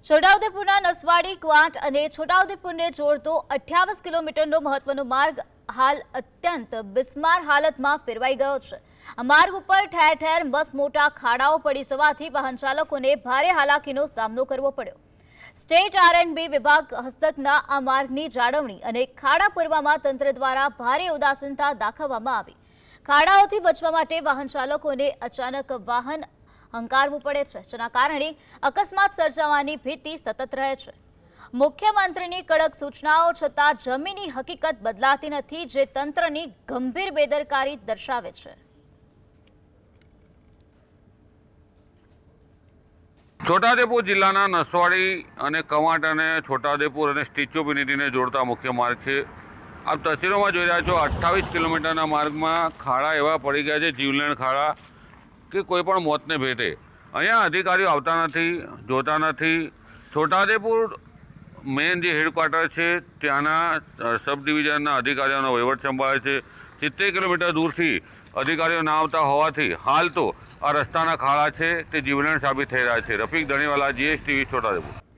છોટાઉદેપુરના નસવાડી ક્વાંટ અને છોટાઉદેપુરને જોડતો 28 કિલોમીટરનો મહત્વનો માર્ગ હાલ અત્યંત બિસ્માર હાલતમાં ફેરવાઈ ગયો છે। આ માર્ગ ઉપર ઠેર ઠેર મસમોટા ખાડાઓ પડી જવાથી વાહન ચાલકોને ભારે હાલાકીનો સામનો કરવો પડ્યો। સ્ટેટ આર&બી વિભાગ હસ્તકના આ માર્ગની જાળવણી અને ખાડા પૂરવામાં તંત્ર દ્વારા ભારે ઉદાસીનતા દાખવવામાં આવી। ખાડાઓથી બચવા માટે વાહન ચાલકોને અચાનક વાહન હંકારવું પડે છે, જેના કારણે અકસ્માત સર્જાવાની ભીતિ સતત રહે છે। મુખ્યમંત્રીની કડક સૂચનાઓ છતાં જમીની હકીકત બદલાતી નથી, જે તંત્રની ગંભીર બેદરકારી દર્શાવે છે। છોટાઉદેપુર જિલ્લાના નસવાડી અને કવાંટ અને છોટાઉદેપુર અને સ્ટેચ્યુ ઓફ યુનિટીને જોડતા મુખ્ય માર્ગ છે। આપ તસવીરોમાં જોઈ રહ્યા છો 28 કિલોમીટરના માર્ગમાં ખાડા એવા પડી ગયા છે, જીવલેણ ખાડા કે કોઈ પણ મોતને ભેટે। અહીંયા અધિકારીઓ આવતા નથી, જોતા નથી। છોટાઉદેપુર મેઇન જે હેડક્વાર્ટર છે ત્યાંના સબ ડિવિઝનના અધિકારીઓનો વહીવટ સંભાળે છે। 70 કિલોમીટર દૂરથી અધિકારીઓ ના આવતા હોવાથી હાલ તો આ રસ્તાના ખાડા છે તે જીવલેણ સાબિત થઈ રહ્યા છે। રફીક ધણીવાલા, GSTV, છોટાઉદેપુર।